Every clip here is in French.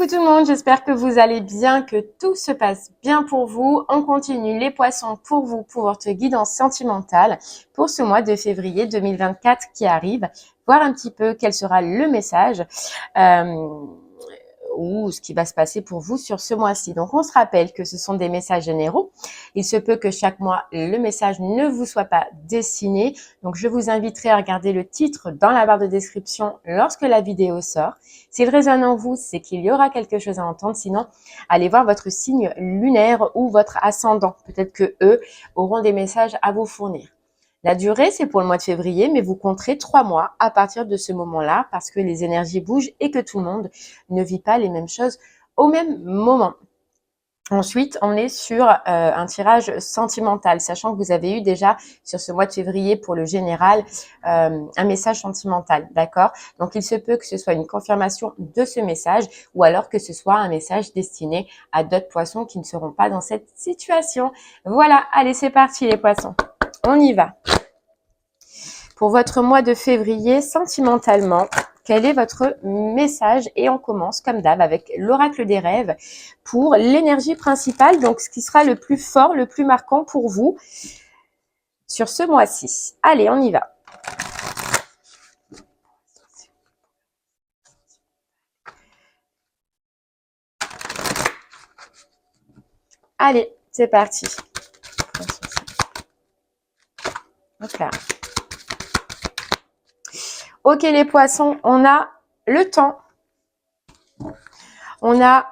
Coucou tout le monde, j'espère que vous allez bien, que tout se passe bien pour vous. On continue les poissons pour vous, pour votre guidance sentimentale pour ce mois de février 2024 qui arrive. Voir un petit peu quel sera le message ou ce qui va se passer pour vous sur ce mois-ci. Donc, on se rappelle que ce sont des messages généraux. Il se peut que chaque mois, le message ne vous soit pas destiné. Donc, je vous inviterai à regarder le titre dans la barre de description lorsque la vidéo sort. S'il résonne en vous, c'est qu'il y aura quelque chose à entendre. Sinon, allez voir votre signe lunaire ou votre ascendant. Peut-être que eux auront des messages à vous fournir. La durée, c'est pour le mois de février, mais vous compterez 3 mois à partir de ce moment-là parce que les énergies bougent et que tout le monde ne vit pas les mêmes choses au même moment. Ensuite, on est sur un tirage sentimental, sachant que vous avez eu déjà sur ce mois de février pour le général un message sentimental, d'accord? Donc, il se peut que ce soit une confirmation de ce message ou alors que ce soit un message destiné à d'autres poissons qui ne seront pas dans cette situation. Voilà, allez, c'est parti les poissons, on y va. Pour votre mois de février, sentimentalement, quel est votre message? Et on commence comme d'hab avec l'oracle des rêves pour l'énergie principale, donc ce qui sera le plus fort, le plus marquant pour vous sur ce mois-ci. Allez, on y va. Allez, c'est parti. Okay. Ok les poissons, on a le temps, on a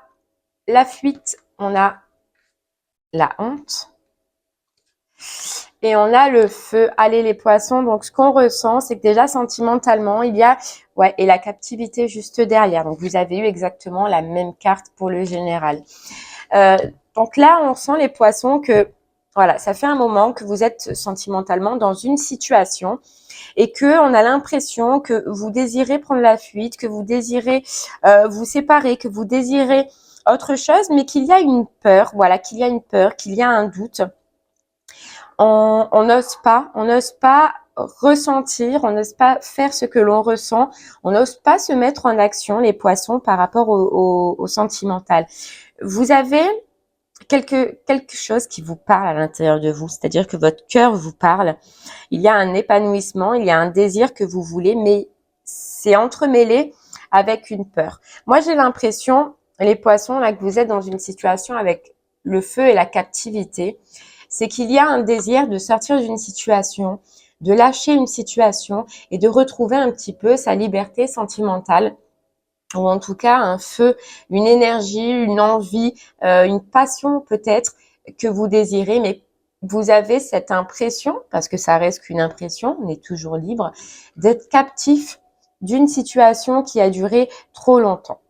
la fuite, on a la honte et on a le feu. Allez les poissons, donc ce qu'on ressent, c'est que déjà sentimentalement, il y a et la captivité juste derrière. Donc vous avez eu exactement la même carte pour le général. Donc là, on sent les poissons que voilà, ça fait un moment que vous êtes sentimentalement dans une situation et que on a l'impression que vous désirez prendre la fuite, que vous désirez vous séparer, que vous désirez autre chose, mais qu'il y a une peur, voilà, qu'il y a une peur, qu'il y a un doute. On n'ose pas ressentir, on n'ose pas faire ce que l'on ressent, on n'ose pas se mettre en action, les poissons, par rapport au sentimental. Vous avez quelque chose qui vous parle à l'intérieur de vous, c'est-à-dire que votre cœur vous parle. Il y a un épanouissement, il y a un désir que vous voulez, mais c'est entremêlé avec une peur. Moi, j'ai l'impression, les poissons, là, que vous êtes dans une situation avec le feu et la captivité, c'est qu'il y a un désir de sortir d'une situation, de lâcher une situation et de retrouver un petit peu sa liberté sentimentale, ou en tout cas un feu, une énergie, une envie, une passion peut-être que vous désirez, mais vous avez cette impression, parce que ça reste qu'une impression, on est toujours libre, d'être captif d'une situation qui a duré trop longtemps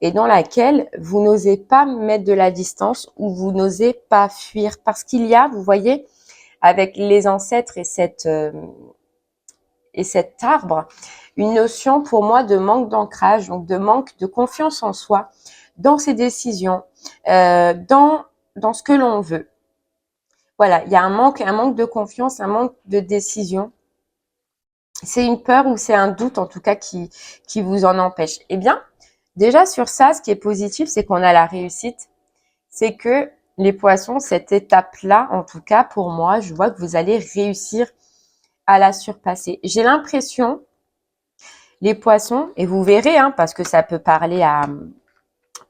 et dans laquelle vous n'osez pas mettre de la distance ou vous n'osez pas fuir. Parce qu'il y a, vous voyez, avec les ancêtres et cet arbre, une notion pour moi de manque d'ancrage, donc de manque de confiance en soi, dans ses décisions, dans ce que l'on veut. Voilà, il y a un manque de confiance, un manque de décision. C'est une peur ou c'est un doute en tout cas qui vous en empêche. Eh bien, déjà sur ça, ce qui est positif, c'est qu'on a la réussite. C'est que les poissons, cette étape-là, en tout cas pour moi, je vois que vous allez réussir à la surpasser. J'ai l'impression, les poissons, et vous verrez, hein, parce que ça peut parler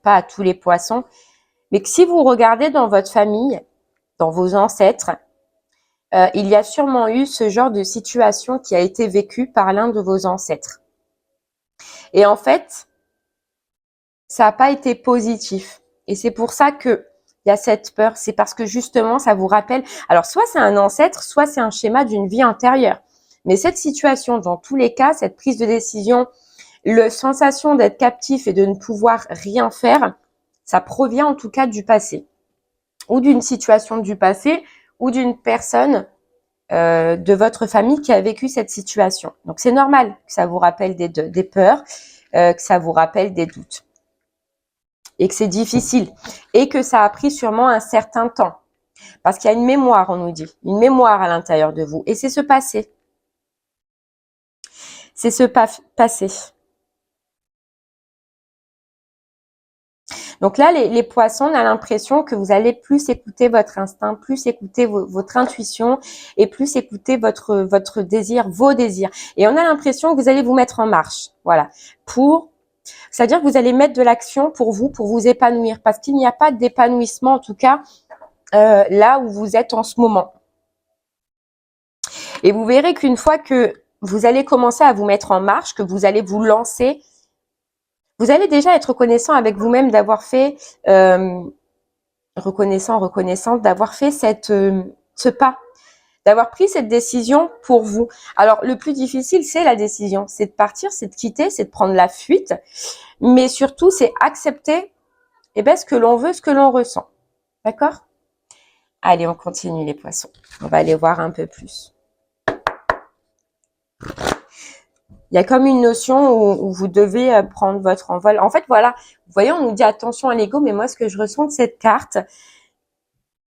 pas à tous les poissons, mais que si vous regardez dans votre famille, dans vos ancêtres, il y a sûrement eu ce genre de situation qui a été vécue par l'un de vos ancêtres. Et en fait, ça n'a pas été positif. Et c'est pour ça que il y a cette peur. C'est parce que justement, ça vous rappelle. Alors, soit c'est un ancêtre, soit c'est un schéma d'une vie antérieure. Mais cette situation, dans tous les cas, cette prise de décision, la sensation d'être captif et de ne pouvoir rien faire, ça provient en tout cas du passé. Ou d'une situation du passé, ou d'une personne de votre famille qui a vécu cette situation. Donc, c'est normal que ça vous rappelle des peurs, que ça vous rappelle des doutes. Et que c'est difficile. Et que ça a pris sûrement un certain temps. Parce qu'il y a une mémoire, on nous dit. Une mémoire à l'intérieur de vous. Et c'est ce passé. C'est ce passé. Donc là, les poissons, on a l'impression que vous allez plus écouter votre instinct, plus écouter votre intuition et plus écouter votre désir, vos désirs. Et on a l'impression que vous allez vous mettre en marche, voilà, c'est-à-dire que vous allez mettre de l'action pour vous épanouir, parce qu'il n'y a pas d'épanouissement, en tout cas, là où vous êtes en ce moment. Et vous verrez qu'une fois que vous allez commencer à vous mettre en marche, que vous allez vous lancer, vous allez déjà être reconnaissant avec vous-même d'avoir fait, reconnaissante d'avoir fait ce pas, d'avoir pris cette décision pour vous. Alors, le plus difficile, c'est la décision, c'est de partir, c'est de quitter, c'est de prendre la fuite, mais surtout, c'est accepter ce que l'on veut, ce que l'on ressent. D'accord? Allez, on continue les poissons. On va aller voir un peu plus. Il y a comme une notion où vous devez prendre votre envol. En fait, voilà, vous voyez, on nous dit attention à l'ego, mais moi, ce que je ressens de cette carte,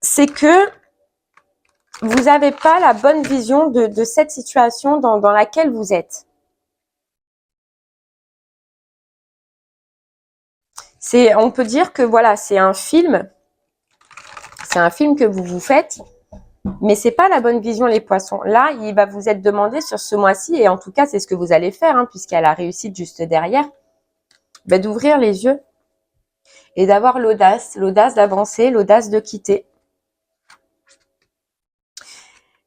c'est que vous n'avez pas la bonne vision de cette situation dans laquelle vous êtes. On peut dire que voilà, c'est un film que vous vous faites, mais c'est pas la bonne vision, les poissons. Là, il va vous être demandé sur ce mois-ci, et en tout cas, c'est ce que vous allez faire, hein, puisqu'il y a la réussite juste derrière, d'ouvrir les yeux et d'avoir l'audace d'avancer, l'audace de quitter.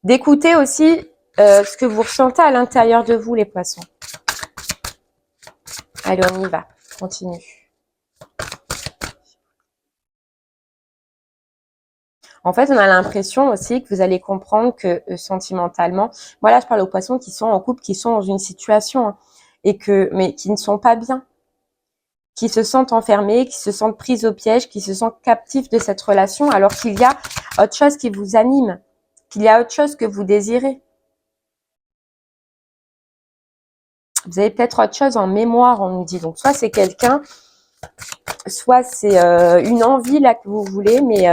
D'écouter aussi ce que vous ressentez à l'intérieur de vous, les poissons. Allez, on y va. Continue. En fait, on a l'impression aussi que vous allez comprendre que sentimentalement, moi là, je parle aux poissons qui sont en couple, qui sont dans une situation, hein, mais qui ne sont pas bien, qui se sentent enfermés, qui se sentent pris au piège, qui se sentent captifs de cette relation, alors qu'il y a autre chose qui vous anime, qu'il y a autre chose que vous désirez. Vous avez peut-être autre chose en mémoire, on nous dit. Donc, soit c'est quelqu'un, soit c'est une envie là que vous voulez, mais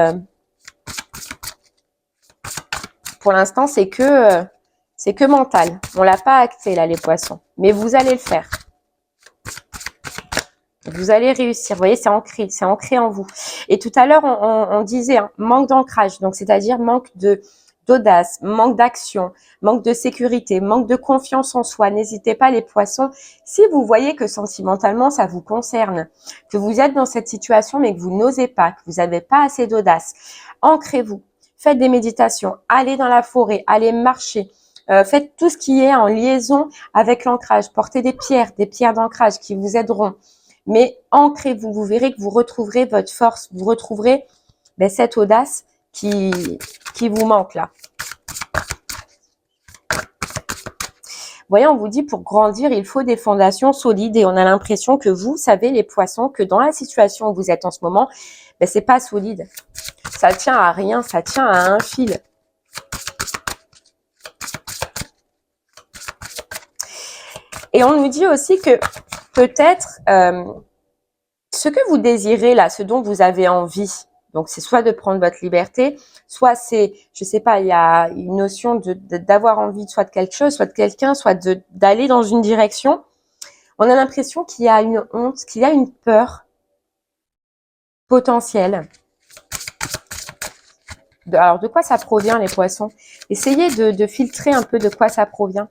pour l'instant, c'est que mental. On l'a pas acté là, les poissons. Mais vous allez le faire. Vous allez réussir. Vous voyez, c'est ancré en vous. Et tout à l'heure, on disait hein, manque d'ancrage, donc c'est-à-dire manque d'audace, manque d'action, manque de sécurité, manque de confiance en soi. N'hésitez pas, les poissons, si vous voyez que sentimentalement ça vous concerne, que vous êtes dans cette situation mais que vous n'osez pas, que vous n'avez pas assez d'audace, ancrez-vous. Faites des méditations, allez dans la forêt, allez marcher. Faites tout ce qui est en liaison avec l'ancrage. Portez des pierres d'ancrage qui vous aideront. Mais ancrez-vous, vous verrez que vous retrouverez votre force, vous retrouverez cette audace qui vous manque là. Vous voyez, on vous dit pour grandir, il faut des fondations solides et on a l'impression que vous savez, les poissons, que dans la situation où vous êtes en ce moment, c'est pas solide. Ça tient à rien, ça tient à un fil. Et on nous dit aussi que peut-être ce que vous désirez là, ce dont vous avez envie, donc c'est soit de prendre votre liberté, soit c'est, je sais pas, il y a une notion d'avoir envie soit de quelque chose, soit de quelqu'un, soit d'aller dans une direction. On a l'impression qu'il y a une honte, qu'il y a une peur potentielle. Alors, de quoi ça provient, les poissons? Essayez de filtrer un peu de quoi ça provient.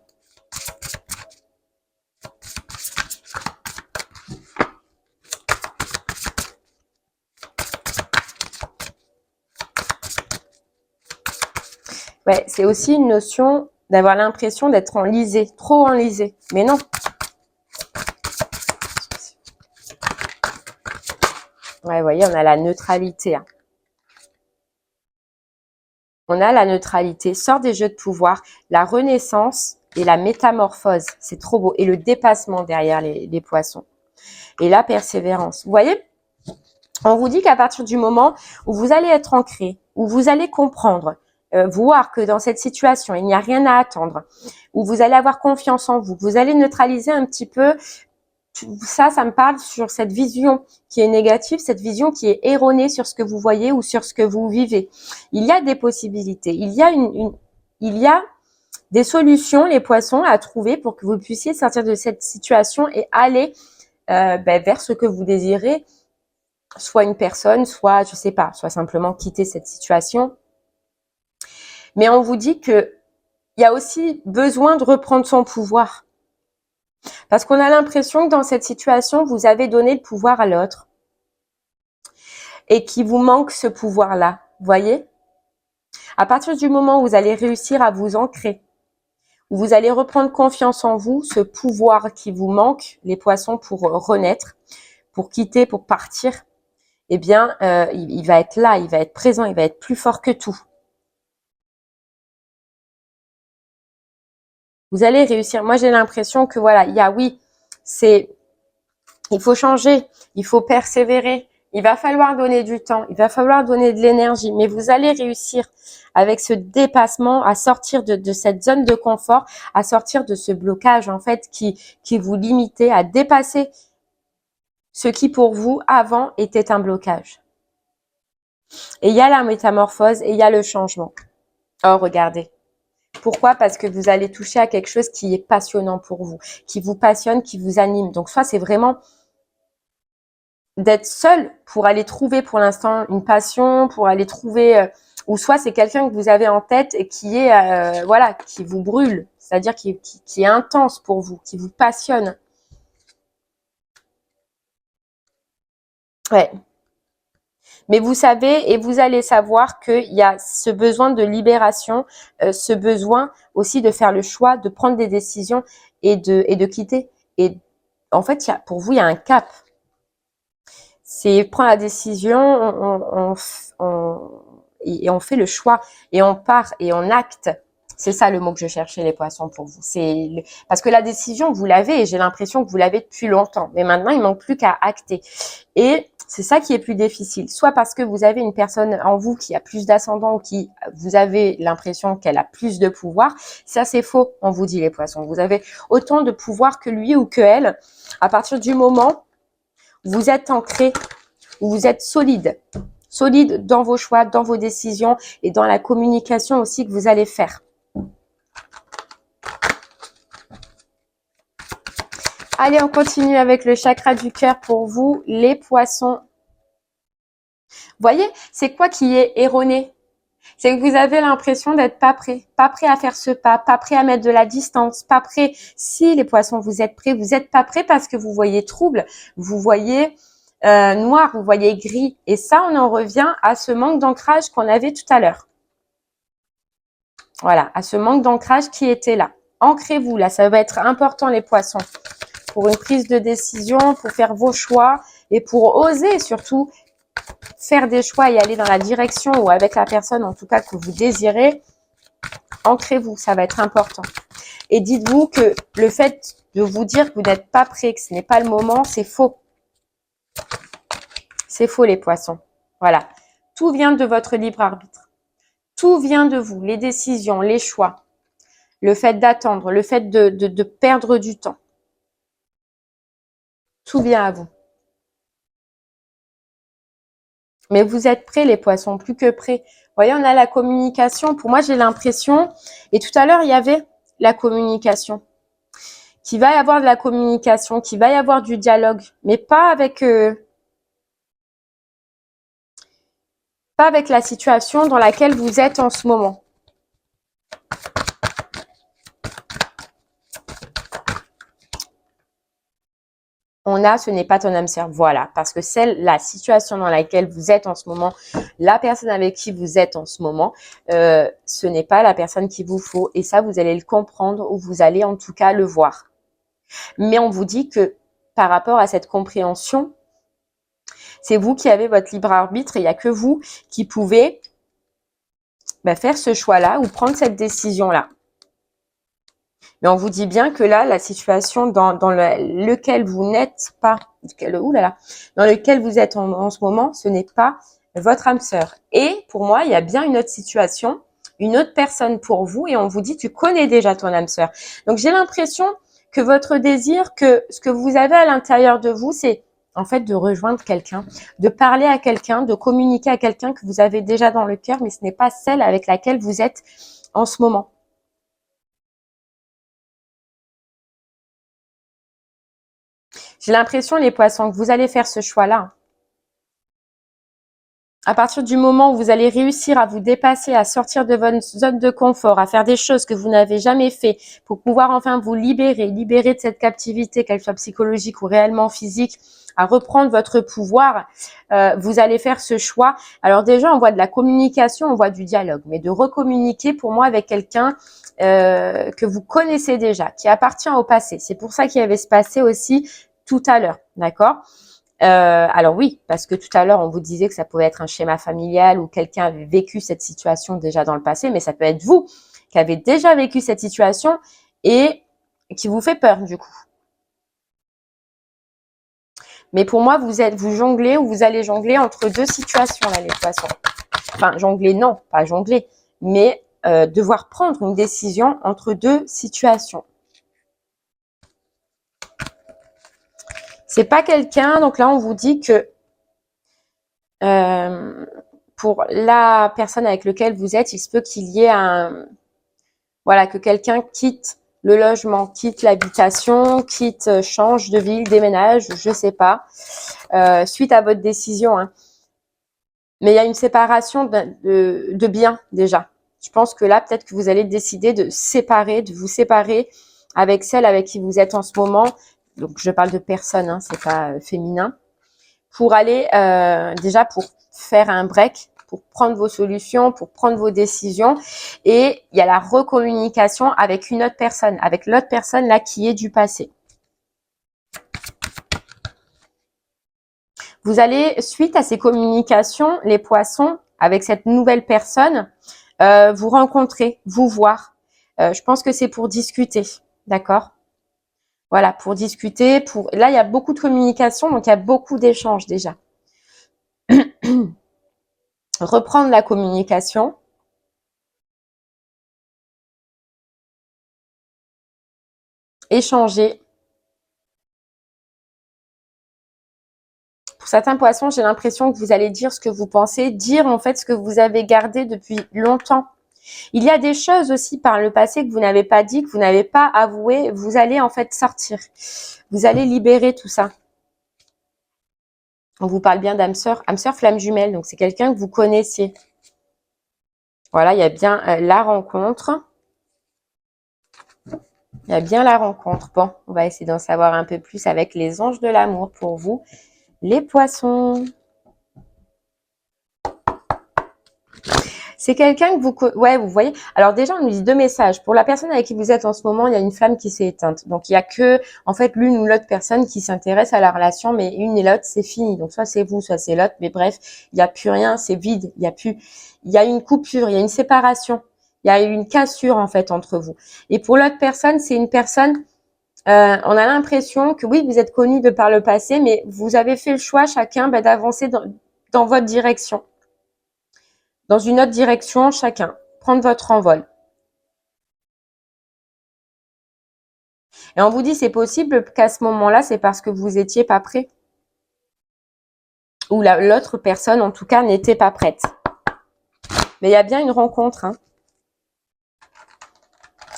Ouais, c'est aussi une notion d'avoir l'impression d'être enlisé, trop enlisé. Mais non. Ouais, vous voyez, on a la neutralité. Hein. On a la neutralité, sort des jeux de pouvoir, la renaissance et la métamorphose. C'est trop beau. Et le dépassement derrière les poissons. Et la persévérance. Vous voyez, on vous dit qu'à partir du moment où vous allez être ancré, où vous allez comprendre, voir que dans cette situation, il n'y a rien à attendre, où vous allez avoir confiance en vous, vous allez neutraliser un petit peu, ça me parle sur cette vision qui est négative, cette vision qui est erronée sur ce que vous voyez ou sur ce que vous vivez. Il y a des possibilités, il y a des solutions, les poissons, à trouver pour que vous puissiez sortir de cette situation et aller vers ce que vous désirez soit une personne, soit, je sais pas, soit simplement quitter cette situation. Mais on vous dit que il y a aussi besoin de reprendre son pouvoir. Parce qu'on a l'impression que dans cette situation, vous avez donné le pouvoir à l'autre. Et qu'il vous manque ce pouvoir-là. Voyez? À partir du moment où vous allez réussir à vous ancrer, où vous allez reprendre confiance en vous, ce pouvoir qui vous manque, les poissons, pour renaître, pour quitter, pour partir, eh bien, il va être là, il va être présent, il va être plus fort que tout. Vous allez réussir. Moi, j'ai l'impression que voilà, il faut changer, il faut persévérer, il va falloir donner du temps, il va falloir donner de l'énergie, mais vous allez réussir avec ce dépassement à sortir de cette zone de confort, à sortir de ce blocage en fait qui vous limitait, à dépasser ce qui pour vous avant était un blocage. Et il y a la métamorphose et il y a le changement. Oh, regardez. Pourquoi? Parce que vous allez toucher à quelque chose qui est passionnant pour vous, qui vous passionne, qui vous anime. Donc soit c'est vraiment d'être seul pour aller trouver pour l'instant une passion, pour aller trouver, ou soit c'est quelqu'un que vous avez en tête et qui est, voilà, qui vous brûle, c'est-à-dire qui est intense pour vous, qui vous passionne. Ouais. Mais vous savez et vous allez savoir qu'il y a ce besoin de libération, ce besoin aussi de faire le choix, de prendre des décisions et de quitter. Et en fait, pour vous, il y a un cap. C'est prendre la décision, et on fait le choix et on part et on acte. C'est ça le mot que je cherchais, les poissons, pour vous. Parce que la décision, vous l'avez et j'ai l'impression que vous l'avez depuis longtemps. Mais maintenant, il manque plus qu'à acter. Et c'est ça qui est plus difficile. Soit parce que vous avez une personne en vous qui a plus d'ascendant ou qui vous avez l'impression qu'elle a plus de pouvoir. Ça, c'est faux, on vous dit, les poissons. Vous avez autant de pouvoir que lui ou que elle. À partir du moment où vous êtes ancré, où vous êtes solide dans vos choix, dans vos décisions et dans la communication aussi que vous allez faire. Allez, on continue avec le chakra du cœur pour vous, les poissons. Voyez, c'est quoi qui est erroné? C'est que vous avez l'impression d'être pas prêt à faire ce pas prêt à mettre de la distance, pas prêt. Si les poissons, vous êtes prêts, vous n'êtes pas prêt parce que vous voyez trouble, vous voyez noir, vous voyez gris. Et ça, on en revient à ce manque d'ancrage qu'on avait tout à l'heure. Voilà, à ce manque d'ancrage qui était là. Ancrez-vous là, ça va être important les poissons. Pour une prise de décision, pour faire vos choix et pour oser surtout faire des choix et aller dans la direction ou avec la personne en tout cas que vous désirez. Ancrez-vous, ça va être important. Et dites-vous que le fait de vous dire que vous n'êtes pas prêt, que ce n'est pas le moment, c'est faux. C'est faux les poissons. Voilà. Tout vient de votre libre arbitre. Tout vient de vous, les décisions, les choix. Le fait d'attendre, le fait de perdre du temps. Tout vient à vous. Mais vous êtes prêts les poissons, plus que prêts. Vous voyez, on a la communication. Pour moi, j'ai l'impression, et tout à l'heure, il y avait la communication. Qu'il va y avoir de la communication, qu'il va y avoir du dialogue, mais pas avec la situation dans laquelle vous êtes en ce moment. Ce n'est pas ton âme sœur, voilà, parce que la situation dans laquelle vous êtes en ce moment, la personne avec qui vous êtes en ce moment, ce n'est pas la personne qu'il vous faut, et ça, vous allez le comprendre, ou vous allez en tout cas le voir. Mais on vous dit que par rapport à cette compréhension, c'est vous qui avez votre libre arbitre, et il n'y a que vous qui pouvez faire ce choix-là ou prendre cette décision-là. Mais on vous dit bien que là, la situation dans lequel vous n'êtes pas, dans lequel vous êtes en ce moment, ce n'est pas votre âme sœur. Et pour moi, il y a bien une autre situation, une autre personne pour vous, et on vous dit, tu connais déjà ton âme sœur. Donc j'ai l'impression que votre désir, que ce que vous avez à l'intérieur de vous, c'est en fait de rejoindre quelqu'un, de parler à quelqu'un, de communiquer à quelqu'un que vous avez déjà dans le cœur, mais ce n'est pas celle avec laquelle vous êtes en ce moment. J'ai l'impression, les poissons, que vous allez faire ce choix-là. à partir du moment où vous allez réussir à vous dépasser, à sortir de votre zone de confort, à faire des choses que vous n'avez jamais fait pour pouvoir enfin vous libérer de cette captivité, qu'elle soit psychologique ou réellement physique, à reprendre votre pouvoir, vous allez faire ce choix. Alors déjà, on voit de la communication, on voit du dialogue, mais de recommuniquer pour moi avec quelqu'un que vous connaissez déjà, qui appartient au passé. C'est pour ça qu'il y avait ce passé aussi tout à l'heure, d'accord ? Alors oui, parce que tout à l'heure, on vous disait que ça pouvait être un schéma familial ou quelqu'un avait vécu cette situation déjà dans le passé, mais ça peut être vous qui avez déjà vécu cette situation et qui vous fait peur du coup. Mais pour moi, vous jonglez ou vous allez jongler entre deux situations là, les poissons. Enfin, jongler, non, pas jongler, mais devoir prendre une décision entre deux situations. C'est pas quelqu'un, donc là on vous dit que pour la personne avec laquelle vous êtes, il se peut qu'il y ait voilà, que quelqu'un quitte le logement, quitte l'habitation, change de ville, déménage, je sais pas, suite à votre décision. Hein. Mais il y a une séparation de biens déjà. Je pense que là, peut-être que vous allez décider de vous séparer avec celle avec qui vous êtes en ce moment. Donc, je parle de personne, hein, c'est pas féminin. Pour aller déjà pour faire un break, pour prendre vos solutions, pour prendre vos décisions. Et il y a la recommunication avec une autre personne, avec l'autre personne là qui est du passé. Vous allez, suite à ces communications, les poissons, avec cette nouvelle personne, vous rencontrer, vous voir. Je pense que c'est pour discuter, d'accord ? Voilà, pour discuter. Là, il y a beaucoup de communication, donc il y a beaucoup d'échanges déjà. Reprendre la communication. Échanger. Pour certains poissons, j'ai l'impression que vous allez dire ce que vous pensez, dire en fait ce que vous avez gardé depuis longtemps. Il y a des choses aussi par le passé que vous n'avez pas dit, que vous n'avez pas avoué. Vous allez en fait sortir. Vous allez libérer tout ça. On vous parle bien d'âme sœur flamme jumelle. Donc, c'est quelqu'un que vous connaissiez. Voilà, il y a bien la rencontre. Il y a bien la rencontre. Bon, on va essayer d'en savoir un peu plus avec les anges de l'amour pour vous, les poissons. C'est quelqu'un que vous voyez. Alors déjà, on nous dit deux messages. Pour la personne avec qui vous êtes en ce moment, il y a une flamme qui s'est éteinte. Donc, il y a que, en fait, l'une ou l'autre personne qui s'intéresse à la relation, mais une et l'autre, c'est fini. Donc, soit c'est vous, soit c'est l'autre. Mais bref, il n'y a plus rien, c'est vide. Il y a une coupure, il y a une séparation. Il y a une cassure, en fait, entre vous. Et pour l'autre personne, c'est une personne, on a l'impression que oui, vous êtes connus de par le passé, mais vous avez fait le choix chacun d'avancer dans votre direction. Dans une autre direction, chacun. Prendre votre envol. Et on vous dit, c'est possible qu'à ce moment-là, c'est parce que vous étiez pas prêt. Ou l'autre personne, en tout cas, n'était pas prête. Mais il y a bien une rencontre. Hein.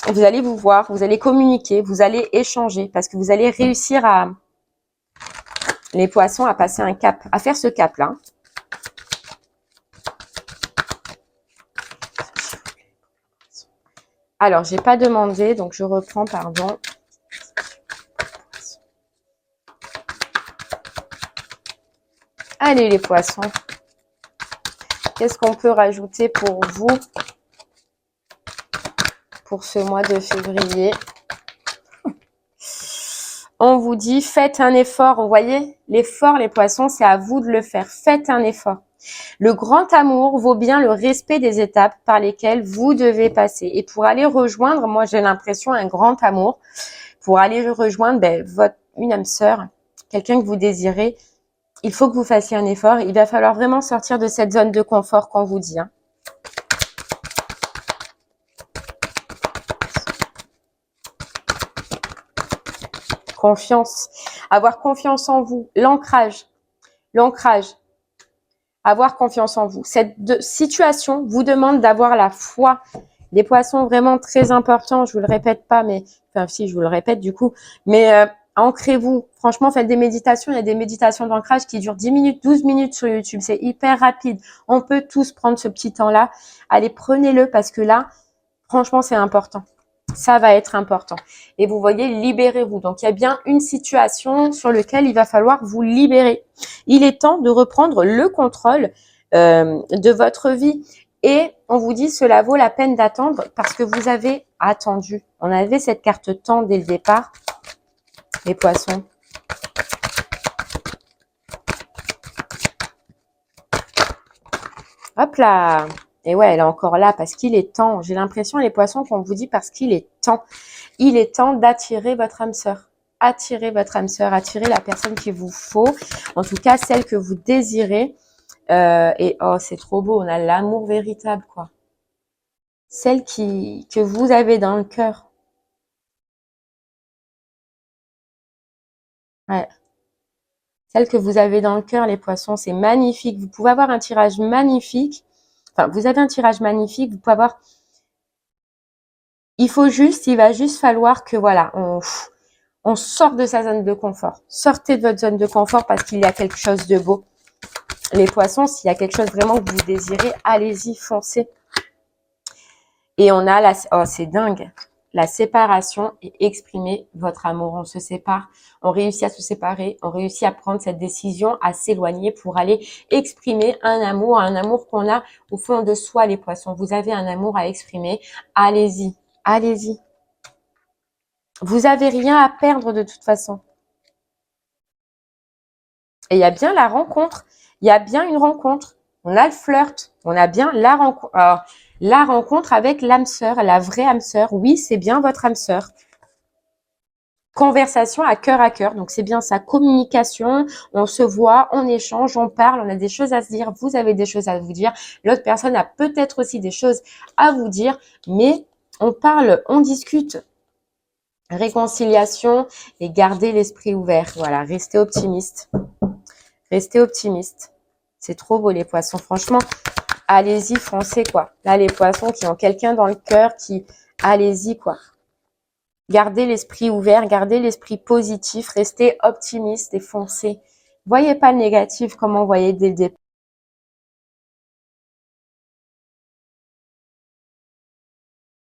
Vous allez vous voir, vous allez communiquer, vous allez échanger. Parce que vous allez réussir les poissons, à passer un cap, à faire ce cap-là. Alors, j'ai pas demandé, donc je reprends, pardon. Allez les poissons, qu'est-ce qu'on peut rajouter pour vous pour ce mois de février? On vous dit, faites un effort, vous voyez, l'effort les poissons, c'est à vous de le faire, faites un effort. Le grand amour vaut bien le respect des étapes par lesquelles vous devez passer. Et pour aller rejoindre, moi j'ai l'impression, un grand amour, pour aller rejoindre une âme sœur, quelqu'un que vous désirez, il faut que vous fassiez un effort. Il va falloir vraiment sortir de cette zone de confort qu'on vous dit. Hein. Confiance. Avoir confiance en vous. L'ancrage. Avoir confiance en vous. Cette situation vous demande d'avoir la foi. Les poissons, vraiment très importants. Je vous le répète pas, mais... Enfin, si, je vous le répète du coup. Mais Ancrez-vous. Franchement, faites des méditations. Il y a des méditations d'ancrage qui durent 10 minutes, 12 minutes sur YouTube. C'est hyper rapide. On peut tous prendre ce petit temps-là. Allez, prenez-le parce que là, franchement, c'est important. Ça va être important. Et vous voyez, libérez-vous. Donc, il y a bien une situation sur laquelle il va falloir vous libérer. Il est temps de reprendre le contrôle de votre vie. Et on vous dit, cela vaut la peine d'attendre parce que vous avez attendu. On avait cette carte temps dès le départ. Les poissons. Hop là. Et ouais, elle est encore là parce qu'il est temps. J'ai l'impression, les poissons, qu'on vous dit parce qu'il est temps. Il est temps d'attirer votre âme sœur. Attirez votre âme sœur, attirez la personne qu'il vous faut. En tout cas, celle que vous désirez. Et oh, c'est trop beau. On a l'amour véritable, quoi. Celle que vous avez dans le cœur. Ouais. Celle que vous avez dans le cœur, les poissons, c'est magnifique. Vous pouvez avoir un tirage magnifique. Enfin, vous avez un tirage magnifique. Vous pouvez avoir... il va juste falloir que, voilà, on sort de sa zone de confort. Sortez de votre zone de confort parce qu'il y a quelque chose de beau. Les poissons, s'il y a quelque chose vraiment que vous désirez, allez-y, foncez. Et on a oh, c'est dingue. La séparation et exprimer votre amour. On se sépare, on réussit à se séparer, on réussit à prendre cette décision, à s'éloigner pour aller exprimer un amour qu'on a au fond de soi, les poissons. Vous avez un amour à exprimer, allez-y, allez-y. Vous avez rien à perdre de toute façon. Et il y a bien la rencontre, il y a bien une rencontre. On a le flirt, on a bien la rencontre. Alors, la rencontre avec l'âme sœur, la vraie âme sœur. Oui, c'est bien votre âme sœur. Conversation à cœur, donc c'est bien ça, communication, on se voit, on échange, on parle, on a des choses à se dire, vous avez des choses à vous dire, l'autre personne a peut-être aussi des choses à vous dire, mais on parle, on discute. Réconciliation et garder l'esprit ouvert, voilà, restez optimiste. Restez optimiste. C'est trop beau les poissons, franchement, allez-y, foncez quoi. Là, les poissons qui ont quelqu'un dans le cœur, allez-y quoi. Gardez l'esprit ouvert, gardez l'esprit positif, restez optimiste et foncez. Voyez pas le négatif comme on voyait dès le départ.